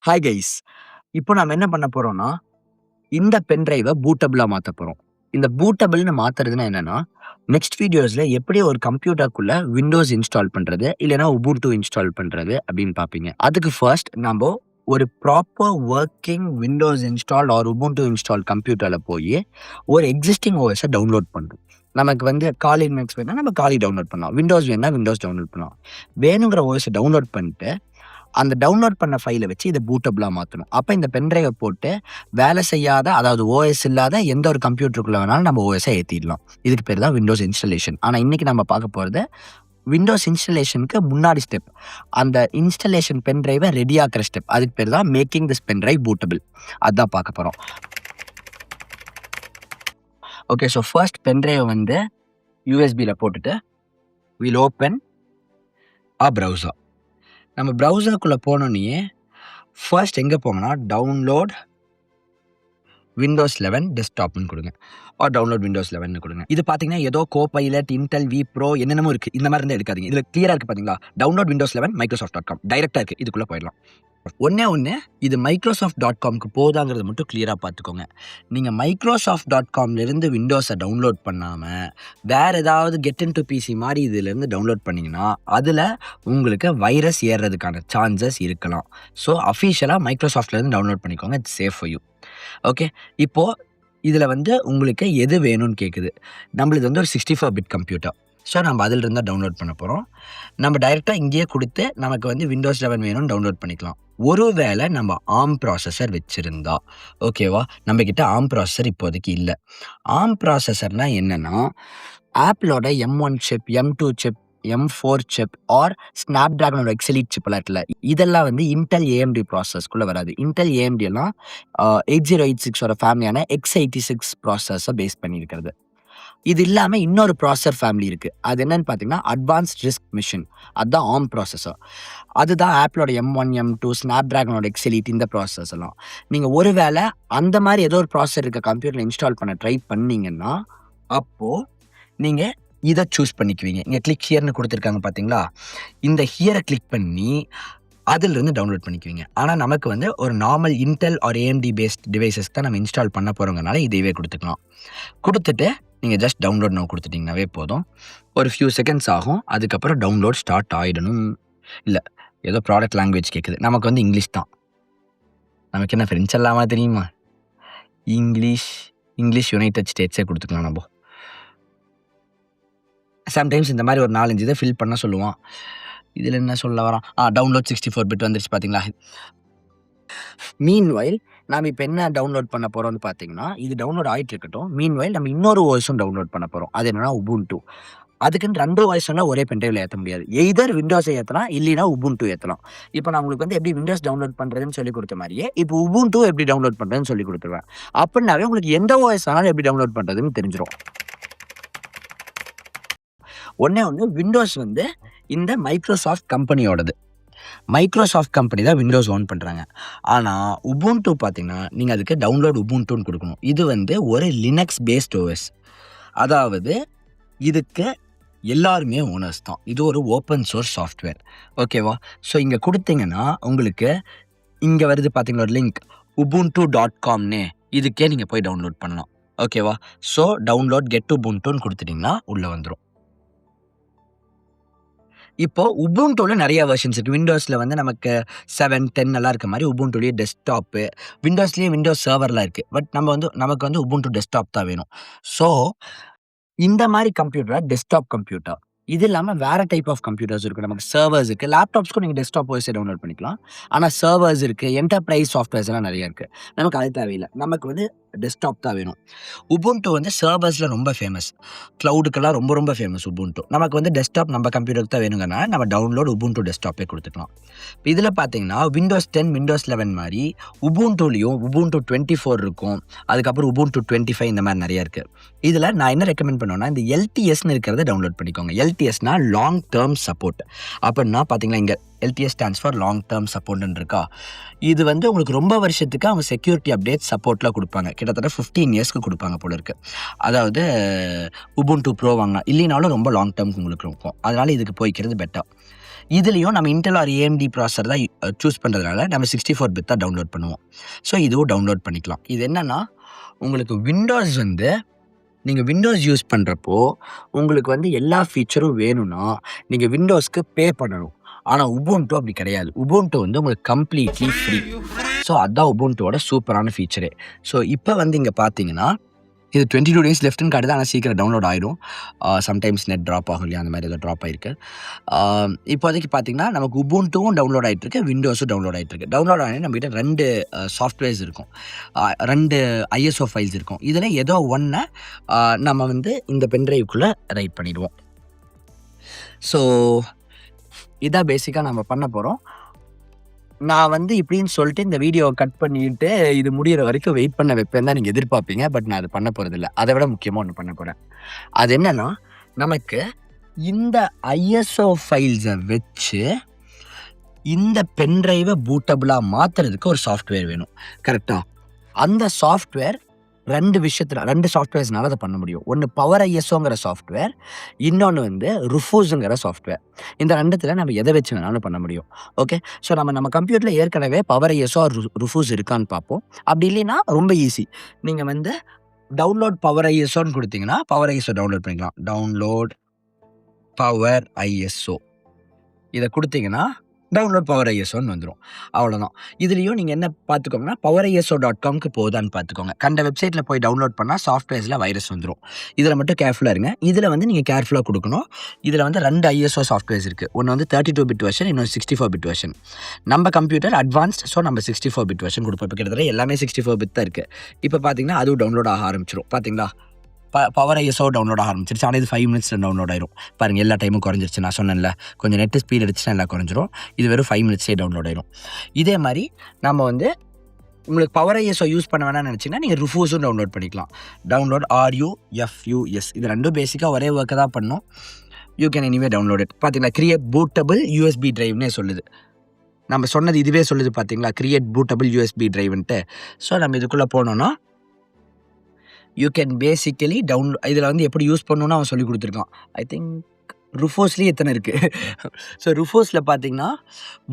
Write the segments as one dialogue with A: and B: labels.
A: Hi guys. இப்போ நாம என்ன பண்ண போறோம்னா, இந்த பென் டிரைவ பூட்டபிளா மாத்த போறோம். இந்த பூட்டபிள்னு மாத்துறதுன்னா என்னன்னா, நெக்ஸ்ட் வீடியோஸ்ல எப்படி ஒரு கம்ப்யூட்டருக்குள்ள விண்டோஸ் இன்ஸ்டால் பண்றது, இல்லைன்னா உபுண்டு இன்ஸ்டால் பண்றது அப்படின்னு பார்ப்பீங்க. அதுக்கு ஃபர்ஸ்ட் நம்ப ஒரு proper working Windows install or Ubuntu install கம்ப்யூட்டர்ல போய் ஒரு எக்ஸிஸ்டிங் ஓஎஸை டவுன்லோட் பண்ணணும். நமக்கு வந்து காலி லினக்ஸ் வேணா நம்ம காலி டவுன்லோட் பண்ணலாம். விண்டோஸ் வேணா விண்டோஸ் டவுன்லோட் பண்ணலாம். வேணுங்கிற ஓஎஸை டவுன்லோட் பண்ணிட்டு அந்த டவுன்லோட் பண்ண ஃபைலை வச்சு இதை பூட்டபிளா மாற்றணும். அப்போ இந்த பென்ட்ரைவை போட்டு வேலை செய்யாத, அதாவது ஓஎஸ் இல்லாத எந்த ஒரு கம்ப்யூட்டருக்குள்ள வேணாலும் நம்ம ஓஎஸை ஏற்றிடலாம். இதுக்கு பேர் தான் விண்டோஸ் இன்ஸ்டலேஷன். ஆனால் இன்னைக்கு நம்ம பார்க்க போகிறது விண்டோஸ் இன்ஸ்டலேஷனுக்கு முன்னாடி ஸ்டெப், அந்த இன்ஸ்டலேஷன் பென்ட்ரைவை ரெடி ஆக்கிற ஸ்டெப். அதுக்கு பேர் தான் மேக்கிங் திஸ் பென்ட்ரைவ் பூட்டபிள். அதுதான் பார்க்க போகிறோம். ஓகே, ஸோ ஃபர்ஸ்ட் பென்ட்ரைவை வந்து யூஎஸ்பியில் போட்டுட்டு வில் ஓப்பன் அ ப்ரௌசர். நம்ம ப்ரௌசருக்குள்ளே போனோன்னே ஃபர்ஸ்ட் எங்கே போங்கன்னா டவுன்லோட் விண்டோஸ் 11 டெஸ்க்டாப்னு கொடுங்க, டவுன்லோட் விண்டோஸ் 11 கொடுங்க. இது பார்த்தீங்கன்னா ஏதோ கோபைலட், இன்டெல், வி ப்ரோ என்னென்னமோ இருக்குது. இந்த மாதிரி இருந்தால் எடுக்காதீங்க. இதில் கிளியராக இருக்குது பார்த்தீங்களா, டவுன்லோட் விண்டோஸ் 11 மைக்ரோசாஃப்ட்.com டைரெக்டாக இருக்குது. இதுக்குள்ளே போயிடலாம். ஒன்று இது மைக்ரோசாஃப்ட்.comக்கு போதாங்கிறத மட்டும் கிளியராக பார்த்துக்கோங்க. நீங்கள் மைக்ரோசாஃப்ட்.comலேருந்து விண்டோஸை டவுன்லோட் பண்ணாமல் வேறு ஏதாவது கெட் இன் டு பிசி மாதிரி இதிலேருந்து டவுன்லோட் பண்ணிங்கன்னா அதில் உங்களுக்கு வைரஸ் ஏறுறதுக்கான சான்சஸ் இருக்கலாம். ஸோ அஃபிஷியலாக மைக்ரோசாஃப்ட்லேருந்து டவுன்லோட் பண்ணிக்கோங்க. It's safe for you. Okay, இப்போது இதில் வந்து உங்களுக்கு எது வேணும்னு கேட்குது. நம்மளுக்கு வந்து ஒரு 64 பிட் கம்ப்யூட்டர். ஸோ நம்ம அதிலிருந்து தான் டவுன்லோட் பண்ண போகிறோம். நம்ம டைரெக்டாக இங்கேயே கொடுத்து நமக்கு வந்து விண்டோஸ் 11 வேணும்னு டவுன்லோட் பண்ணிக்கலாம். ஒருவேளை நம்ம ஆர்ம் ப்ராசஸர் வச்சுருந்தா, ஓகேவா, நம்மக்கிட்ட ஆர்ம் ப்ராசஸர் இப்போதைக்கு இல்லை. ஆர்ம் ப்ராசஸர்னால் என்னென்னா, ஆப்பிளோட M1 chip, M2 chip, M4 chip or snap ட்ராகனோட எக்ஸலீட் சிப்லாம் இருக்குல்ல, இதெல்லாம் வந்து இன்டெல் AMD ப்ராசஸர்க்குள்ளே வராது. இன்டெல் AMD எல்லாம் 8086ஓட ஃபேமிலியான X86 ப்ராசஸரை பேஸ் பண்ணியிருக்கிறது. இது இல்லாமல் இன்னொரு ப்ராசஸர் ஃபேமிலி இருக்குது. அது என்னன்னு பார்த்தீங்கன்னா அட்வான்ஸ்ட் ரிஸ்க் மிஷின். அதுதான் ஆர்ம் ப்ராசஸர். அதுதான் ஆப்பிளோட M1, M2, ஸ்னாப் ட்ராகனோட எக்ஸலீட், இந்த ப்ராசஸர்ஸ் எல்லாம். நீங்கள் ஒருவேளை அந்த மாதிரி ஏதோ ஒரு ப்ராசஸர் இருக்க கம்ப்யூட்டரில் இன்ஸ்டால் பண்ண ட்ரை பண்ணீங்கன்னா அப்போது நீங்கள் இதை சூஸ் பண்ணிக்குவீங்க. இங்கே கிளிக் ஹியர்னு கொடுத்துருக்காங்க பார்த்தீங்களா, இந்த ஹியரை கிளிக் பண்ணி அதிலிருந்து டவுன்லோட் பண்ணிக்குவீங்க. ஆனால் நமக்கு வந்து ஒரு normal Intel or AMD based devices தான் நம்ம இன்ஸ்டால் பண்ண போகிறோங்கனால இதையே கொடுத்துக்கலாம். கொடுத்துட்டு நீங்கள் ஜஸ்ட் டவுன்லோட் நோ கொடுத்துட்டிங்கனாவே போதும். ஒரு ஃபியூ செகண்ட்ஸ் ஆகும். அதுக்கப்புறம் டவுன்லோட் ஸ்டார்ட் ஆகிடணும். இல்லை, ஏதோ ப்ராடக்ட் லாங்குவேஜ் கேட்குது. நமக்கு வந்து இங்கிலீஷ் தான். நமக்கு என்ன ஃப்ரெண்ட்ஸ் எல்லாமா தெரியுமா? இங்கிலீஷ் யுனைடெட் ஸ்டேட்ஸே கொடுத்துக்கலாம். நம்ம சம்டைம்ஸ் இந்த மாதிரி ஒரு 4-5 இதை ஃபில் பண்ண சொல்லுவான். இதில் என்ன சொல்ல வரான்? டவுன்லோட் 64 பிட் வந்துருச்சு பார்த்தீங்களா. மீன்வைல் நாம் இப்போ என்ன டவுன்லோட் பண்ண போகிறோம்னு பார்த்தீங்கன்னா, இது டவுன்லோட் ஆகிட்டு இருக்கட்டும். மீன்வைல் நம்ம இன்னொரு ஓஎஸும் டவுன்லோட் பண்ண போகிறோம். அது என்னன்னா உபுண்டு. அதுக்குன்னு 2 ஓஎஸ்லாம் ஒரே பென்ட்ரைவில் ஏற்ற முடியாது. எய்தர் விண்டோஸை ஏற்றலாம், இல்லைனா உபுண்டு ஏற்றலாம். இப்போ நான் உங்களுக்கு வந்து எப்படி விண்டோஸ் டவுன்லோட் பண்ணுறதுன்னு சொல்லி கொடுத்த மாதிரியே இப்போ உபுண்டு எப்படி டவுன்லோட் பண்ணுறதுன்னு சொல்லி கொடுத்துருவேன். அப்படின்னாவே உங்களுக்கு எந்த ஓஎஸ் ஆனாலும் எப்படி டவுன்லோட் பண்ணுறதுன்னு தெரிஞ்சிடும். ஒன்று விண்டோஸ் வந்து இந்த மைக்ரோசாஃப்ட் கம்பெனியோடது. மைக்ரோசாஃப்ட் கம்பெனி தான் விண்டோஸ் ஓன் பண்ணுறாங்க. ஆனால் உபுண்டு பார்த்தீங்கன்னா நீங்கள் அதுக்கு டவுன்லோட் உபுண்டுன்னு கொடுக்கணும். இது வந்து ஒரு லினக்ஸ் பேஸ்ட் ஓஎஸ். அதாவது இதுக்கு எல்லாருமே ஓனர்ஸ் தான். இது ஒரு ஓப்பன் சோர்ஸ் சாஃப்ட்வேர். ஓகேவா? ஸோ இங்கே கொடுத்தீங்கன்னா உங்களுக்கு இங்கே வருது பார்த்தீங்களா ஒரு லிங்க், ubuntu.comனே. இதுக்கே நீங்கள் போய் டவுன்லோட் பண்ணலாம். ஓகேவா? ஸோ டவுன்லோட் கெட் உபுண்டுன்னு கொடுத்துட்டிங்கன்னா உள்ளே வந்துடும். இப்போது உபுண்டுவில் நிறைய வெர்ஷன்ஸ் இருக்குது. விண்டோஸில் வந்து நமக்கு 7, 10 எல்லாம் இருக்க மாதிரி உபுண்டுலேயே டெஸ்க்டாப்பு, விண்டோஸ்லேயே விண்டோஸ் சர்வர்லாம் இருக்குது. பட் நமக்கு வந்து உபுண்டு டெஸ்க்டாப் தான் வேணும். ஸோ இந்த மாதிரி கம்ப்யூட்டர் டெஸ்க்டாப் கம்ப்யூட்டர். இது இல்லாமல் வேறு டைப் ஆஃப் கம்ப்யூட்டர்ஸ் இருக்குது. நமக்கு சர்வர்ஸ் இருக்குது. லேப்டாப்ஸ்க்கும் நீங்கள் டெஸ்க்டாப் ஓஎஸை டவுன்லோட் பண்ணிக்கலாம். ஆனால் சர்வர்ஸ் இருக்குது, என்டர்பிரைஸ் சாஃப்ட்வேர்ஸ் எல்லாம் நிறையா இருக்குது. நமக்கு அது தேவையில்லை. நமக்கு வந்து டெஸ்க்டாப் தான் வேணும். உபுண்டு வந்து சர்வர்ஸில் ரொம்ப ஃபேமஸ், க்ளவுடுக்கெல்லாம் ரொம்ப ரொம்ப ஃபேமஸ் உபுண்டு. நமக்கு வந்து டெஸ்க்டாப் நம்ம கம்ப்யூட்டருக்கு தான் வேணுங்கன்னா நம்ம டவுன்லோட் உபுண்டு டெஸ்க்டாப்பே கொடுத்துக்கலாம். இப்போ இதில் பார்த்தீங்கன்னா விண்டோஸ் 10, விண்டோஸ் 11 மாதிரி உபுண்டுலேயும் உபுண்டு 24 இருக்கும். அதுக்கப்புறம் உபுண்டு 25 இந்த மாதிரி நிறையா இருக்குது. இதில் நான் என்ன ரெக்கமெண்ட் பண்ணுவேன்னா இந்த LTSன்னு இருக்கிறத டவுன்லோட் பண்ணிக்கோங்க. LTSனா லாங் டேர்ம் சப்போர்ட். அப்படின்னா பார்த்தீங்களா இங்கே LTS stands for long term சப்போர்ட்னு இருக்கா. இது வந்து உங்களுக்கு ரொம்ப வருஷத்துக்கு அவங்க செக்யூரிட்டி அப்டேட் சப்போர்ட்லாம் கொடுப்பாங்க. கிட்டத்தட்ட 15 இயர்ஸ்க்கு கொடுப்பாங்க போல இருக்குது. அதாவது உபுண்டு ப்ரோ வாங்கலாம், இல்லைனாலும் ரொம்ப லாங் டேர்முக்கு உங்களுக்கு இருக்கும். அதனால் இதுக்கு போய்க்கிறது பெட்டர். இதுலேயும் நம்ம இன்டெல் ஆர் ஏஎம்டி ப்ராசர் தான் சூஸ் பண்ணுறதுனால நம்ம 64 பிட் தான் டவுன்லோட் பண்ணுவோம். ஸோ இதுவும் டவுன்லோட் பண்ணிக்கலாம். இது என்னென்னா உங்களுக்கு விண்டோஸ் வந்து நீங்கள் விண்டோஸ் யூஸ் பண்ணுறப்போ உங்களுக்கு வந்து எல்லா ஃபீச்சரும் வேணும்னா நீங்கள் விண்டோஸ்க்கு பே பண்ணணும். ஆனால் உபுண்டு அப்படி கிடையாது. உபுண்டு வந்து உங்களுக்கு கம்ப்ளீட்லி ஃப்ரீ. ஸோ அதுதான் உபுண்டுவோட சூப்பரான ஃபீச்சரே. ஸோ இப்போ வந்து இங்கே பார்த்தீங்கன்னா இது 22 days லெஃப்ட்னு காட்டுது. ஆனால் சீக்கிரம் டவுன்லோட் ஆயிடும். சம்டைம்ஸ் நெட் ட்ராப் ஆகும் இல்லையா, அந்த மாதிரி ஏதோ ட்ராப் ஆகிருக்கு. இப்போதைக்கு பார்த்தீங்கன்னா நமக்கு உபுண்டுவும் டவுன்லோட் ஆகிட்டுருக்கு, விண்டோஸும் டவுன்லோட் ஆகிட்டுருக்கு. டவுன்லோட் ஆகி நம்மகிட்ட 2 சாஃப்ட்வேர்ஸ் இருக்கும், 2 ISO ஃபைல்ஸ் இருக்கும். இதில் ஏதோ ஒன்றை நம்ம வந்து இந்த பென்ட்ரைவுக்குள்ளே ரைட் பண்ணிடுவோம். ஸோ இதான் பேசிக்காக நம்ம பண்ண போகிறோம். நான் வந்து இப்படின்னு சொல்லிட்டு இந்த வீடியோவை கட் பண்ணிட்டு இது முடிகிற வரைக்கும் வெயிட் பண்ண வைப்பேன் தான் நீங்கள் எதிர்பார்ப்பீங்க. பட் நான் அது பண்ண போகிறதில்ல. அதை விட முக்கியமாக ஒன்று பண்ண போகிறேன். அது என்னென்னா நமக்கு இந்த ISO ஃபைல்ஸை வச்சு இந்த பென்ட்ரைவை பூட்டபுளாக மாற்றுறதுக்கு ஒரு சாஃப்ட்வேர் வேணும். கரெக்டாக? அந்த சாஃப்ட்வேர் 2 சாஃப்ட்வேர்ஸ்னால அதை பண்ண முடியும். ஒன்று பவர் ISOங்கிற சாஃப்ட்வேர், இன்னொன்று வந்து ருஃபூஸுங்கிற சாஃப்ட்வேர். இந்த 2த்துல நம்ம எதை வச்சு வேணாலும் பண்ண முடியும். ஓகே, ஸோ நம்ம கம்ப்யூட்டரில் ஏற்கனவே பவர் ISO ருஃபூஸ் இருக்கான்னு பார்ப்போம். அப்படி இல்லைன்னா ரொம்ப ஈஸி. நீங்கள் வந்து டவுன்லோட் பவர் ISOன்னு கொடுத்தீங்கன்னா பவர் ISO டவுன்லோட் பண்ணிக்கலாம். டவுன்லோட் பவர் ISO இதை கொடுத்தீங்கன்னா டவுன்லோட் பவர் ISOன்னு வந்துடும். அவ்வளோதான். இதுலேயும் நீங்கள் என்ன பார்த்துக்கோங்கன்னா poweriso.comக்கு போதான்னு பார்த்துக்கோங்க. கண்ட வெப்சைட்டில் போய் டவுன்லோட் பண்ணால் சாஃப்ட்வேர்ஸில் வைரஸ் வந்துடும். இதில் மட்டும் கேர்ஃபுல்லாக இருங்க. இதில் வந்து நீங்கள் கேர்ஃபுல்லாக கொடுக்கணும். இதில் வந்து 2 ISO சாஃப்ட்வேர்ஸ் இருக்குது. ஒன்று வந்து 32 பிட் வெர்ஷன், இன்னொன்று 64 பிட் வெர்ஷன். நம்ம கம்ப்யூட்டர் அட்வான்ஸ்ட், ஸோ நம்ம 64 பிட் வெர்ஷன் கொடுப்போம். இப்போ கிட்டத்தட்ட எல்லாமே 64 பிட் தான் இருக்குது. இப்போ பார்த்தீங்கன்னா அதுவும் டவுன்லோட் ஆக ஆரம்பிச்சிடும். பார்த்தீங்களா, பவர் ISO டவுன்லோட் ஆக ஆரம்பிச்சிருச்சு. ஆனால் இது 5 minutes டவுன்லோட் ஆயிரும். பாருங்கள், எல்லா டைமும் குறைஞ்சிருச்சு. நான் சொன்னேன்ல, கொஞ்சம் நெட்டு ஸ்பீட் அடிச்சுன்னா எல்லாம் குறைஞ்சிரும். இது வெறும் 5 minutes டவுன்லோட் ஆயிரும். இதே மாதிரி நம்ம வந்து உங்களுக்கு பவர் ISO யூஸ் பண்ண வேணாம்னு நினச்சிங்கன்னா நீங்கள் ருஃபூஸும் டவுன்லோட் பண்ணிக்கலாம். டவுன்லோட் RUFUS இது 2 பேசிக்காக ஒரே ஒர்க்கை தான் பண்ணும். You can anyway download it. பார்த்தீங்களா, கிரியேட் பூட்டபிள் USB டிரைவ்னே சொல்லுது. நம்ம சொன்னது இதுவே சொல்லுது. பார்த்தீங்களா, கிரியேட் பூட்டபிள் USB டிரைவ்ன்ட்டு. ஸோ நம்ம இதுக்குள்ளே போனோன்னா யூ கேன் பேசிக்கலி இதில் வந்து எப்படி யூஸ் பண்ணணுன்னு அவன் சொல்லி கொடுத்துருக்கான். ஐ திங்க் ருஃபோஸ்லேயே எத்தனை இருக்குது. ஸோ ருஃபோஸில் பார்த்தீங்கன்னா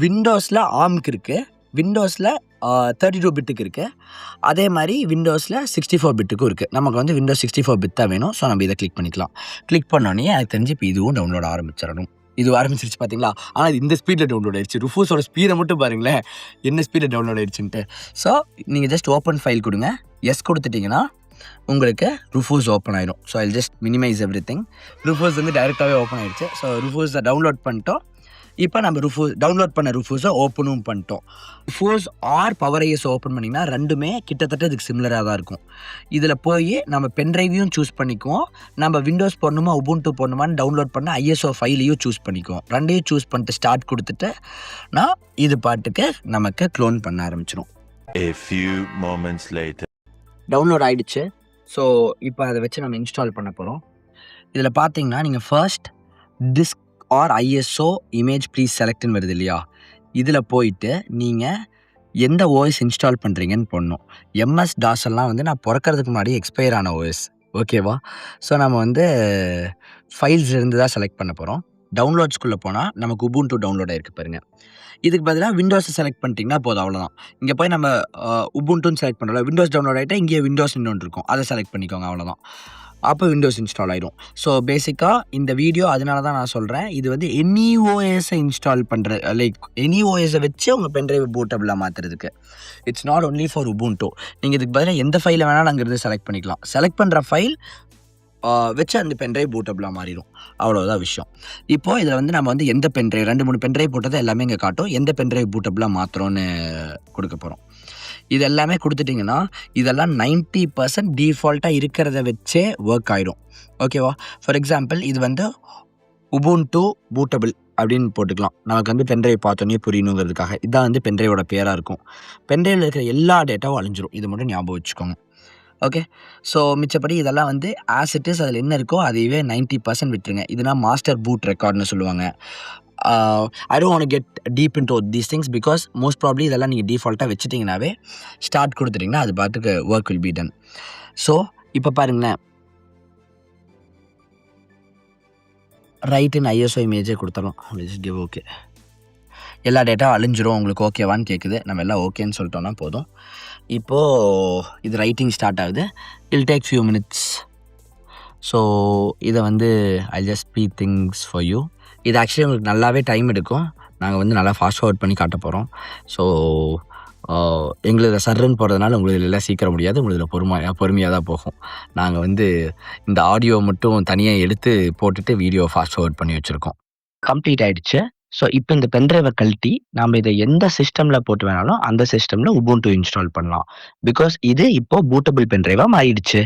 A: விண்டோஸில் ஆர்ம்க்கு இருக்குது, விண்டோஸில் 32 பிட்டுக்கு இருக்குது, அதே மாதிரி விண்டோஸில் 64 பிட்டுக்கும் இருக்குது. நமக்கு வந்து விண்டோஸ் 64 பிட் தான் வேணும். ஸோ நம்ம இதை கிளிக் பண்ணிக்கலாம். கிளிக் பண்ணோன்னே எனக்கு தெரிஞ்சு இப்போ இதுவும் டவுன்லோட் ஆரம்பிச்சிடணும். இது ஆரம்பிச்சிருச்சு பார்த்தீங்களா. ஆனால் இந்த ஸ்பீடில் டவுன்லோட் ஆயிடுச்சு. ருஃபூஸோட ஸ்பீடை மட்டும் பாருங்களேன், என்ன ஸ்பீடில் டவுன்லோட் ஆயிடுச்சுன்ட்டு. ஸோ நீங்கள் ஜஸ்ட் ஓப்பன் ஃபைல் கொடுங்க. எஸ் கொடுத்துட்டிங்கன்னா உங்களுக்கு ருஃபூஸ் ஓப்பன் ஆயிடும். So I just minimise everything. Rufus வந்து டைரெக்டாகவே ஓப்பன் ஆயிடுச்சு. ஸோ ருஃபூஸை டவுன்லோட் பண்ணிட்டோம். இப்போ நம்ம டவுன்லோட் பண்ண ருஃபூஸை ஓப்பனும் பண்ணிட்டோம். ருஃபூஸ் ஆர் பவர் ISO ஓப்பன் பண்ணிங்கன்னா 2மே கிட்டத்தட்ட இதுக்கு சிமிலராக தான் இருக்கும். இதில் போய் நம்ம பென்ட்ரைவையும் சூஸ் பண்ணிக்குவோம், நம்ம விண்டோஸ் போடணுமா உபுண்டு போடணுமான்னு டவுன்லோட் பண்ண ISO ஃபைலையும் சூஸ் பண்ணிக்குவோம். 2யும் சூஸ் பண்ணிட்டு ஸ்டார்ட் கொடுத்துட்டு நான் இது பாட்டுக்கு நமக்கு க்ளோன் பண்ண ஆரம்பிச்சிடும்.
B: A few moments later.
A: Download ஆகிடுச்சு. ஸோ இப்போ அதை வச்சு நம்ம இன்ஸ்டால் பண்ண போகிறோம். இதில் பார்த்தீங்கன்னா நீங்கள் first disk or ISO image please செலக்ட்னு வருது இல்லையா, இதில் போயிட்டு நீங்கள் எந்த OS இன்ஸ்டால் பண்ணுறீங்கன்னு போடணும். MS-DOS எல்லாம் வந்து நான் பிறக்கிறதுக்கு முன்னாடி எக்ஸ்பயர் ஆன OS. ஓகேவா? ஸோ நம்ம வந்து ஃபைல்ஸ் இருந்து தான் செலக்ட் பண்ண போகிறோம். டவுன்லோட்ஸ்குள்ளே போனால் நமக்கு உபுண்டு டவுன்லோட் ஆகிருக்கு பாருங்கள். இதுக்கு பதிலாக விண்டோஸை செலக்ட் பண்ணிட்டீங்கன்னா போதும், அவ்வளோதான். இங்கே போய் நம்ம உபுண்டுன்னு செலக்ட் பண்ணுறோம், விண்டோஸ் டவுன்லோட் ஆகிட்டா இங்கே விண்டோஸ் இன்னொன்று இருக்கும், அதை செலக்ட் பண்ணிக்கோங்க, அவ்வளோதான். அப்போ விண்டோஸ் இன்ஸ்டால் ஆகிடும். ஸோ பேசிக்காக இந்த வீடியோ அதனால தான் நான் சொல்கிறேன், இது வந்து எனி OSஐ இன்ஸ்டால் பண்ணுற, லைக் எனி OSஐ வச்சு உங்கள் பென்ட்ரைவை பூட்டபிளாக மாற்றுறதுக்கு. It's not only for Ubuntu. நீங்கள் இதுக்கு பதிலாக எந்த ஃபைலை வேணாலும் அங்கேருந்து செலக்ட் பண்ணிக்கலாம். செலக்ட் பண்ணுற ஃபைல் வச்சு அந்த பென்ட்ரைவ் பூட்டபிளாக மாறிடும். அவ்வளோதான் விஷயம். இப்போது இதில் வந்து நம்ம வந்து எந்த பென்ட்ரைவ் 2-3 பென்ட்ரைவ் போட்டதை எல்லாமே இங்கே காட்டும். எந்த பென்ட்ரைவ் பூட்டபிளாக மாற்றுறோன்னு கொடுக்க போகிறோம். இது எல்லாமே கொடுத்துட்டிங்கன்னா இதெல்லாம் 90% டிஃபால்ட்டாக இருக்கிறத வச்சே ஒர்க் ஆகிடும். ஓகேவா? ஃபார் எக்ஸாம்பிள் இது வந்து உபுண்டு பூட்டபிள் அப்படின்னு போட்டுக்கலாம். நமக்கு வந்து பென்ட்ரைவ் பார்த்தோன்னே புரியணுங்கிறதுக்காக. இதுதான் வந்து பென்ட்ரைவோட பேராக இருக்கும். பென்ட்ரைவில் இருக்கிற எல்லா டேட்டாவும் அழிஞ்சிரும். இது மட்டும் ஞாபகம் வச்சுக்கோங்க. ஓகே, ஸோ மிச்சப்படி இதெல்லாம் வந்து ஆஸ் இட் இஸ் அதில் என்ன இருக்கோ அதையவே 90% விட்டுருங்க. இதுனா மாஸ்டர் பூட் ரெக்கார்ட்னு சொல்லுவாங்க. I don't want to get deep into these things because most probably இதெல்லாம் நீங்கள் டிஃபால்ட்டாக வச்சுட்டிங்கனாவே ஸ்டார்ட் கொடுத்துட்டிங்கன்னா அது பாட்டுக்கு work will be done. So இப்போ பாருங்களேன், ரைட்டுன்னு ஐஎஸ்ஓ இமேஜே கொடுத்துடலாம். Give okay. எல்லா டேட்டா அழிஞ்சிரும். உங்களுக்கு ஓகேவான்னு கேட்குது. நம்ம எல்லாம் ஓகேன்னு சொல்லிட்டோம்னா போதும். இப்போது இது ரைட்டிங் ஸ்டார்ட் ஆகுது. இல் டேக் ஃபியூ மினிட்ஸ். ஸோ இதை வந்து I just speed things for you. இது ஆக்சுவலி உங்களுக்கு நல்லாவே டைம் எடுக்கும். நாங்கள் வந்து நல்லா ஃபாஸ்ட் ஃபார்வர்ட் பண்ணி காட்ட போகிறோம். ஸோ எங்களுக்கு சர்ன்னு போகிறதுனால உங்களுக்கு எல்லாம் சீக்கிரம் முடியாது. உங்களுக்கு பொறுமையாக தான் போகும். நாங்கள் வந்து இந்த ஆடியோ மட்டும் தனியாக எடுத்து போட்டுட்டு வீடியோ ஃபாஸ்ட் ஃபார்வர்ட் பண்ணி வச்சுருக்கோம். கம்ப்ளீட் ஆகிடுச்சு. ஸோ இப்போ இந்த பென்ட்ரைவை கழட்டி நம்ம இதை எந்த சிஸ்டமில் போட்டு வேணாலும் அந்த சிஸ்டமில் உபுண்டு இன்ஸ்டால் பண்ணலாம். பிகாஸ் இது இப்போ பூட்டபிள் பென்ட்ரைவாக மாறிடுச்சு.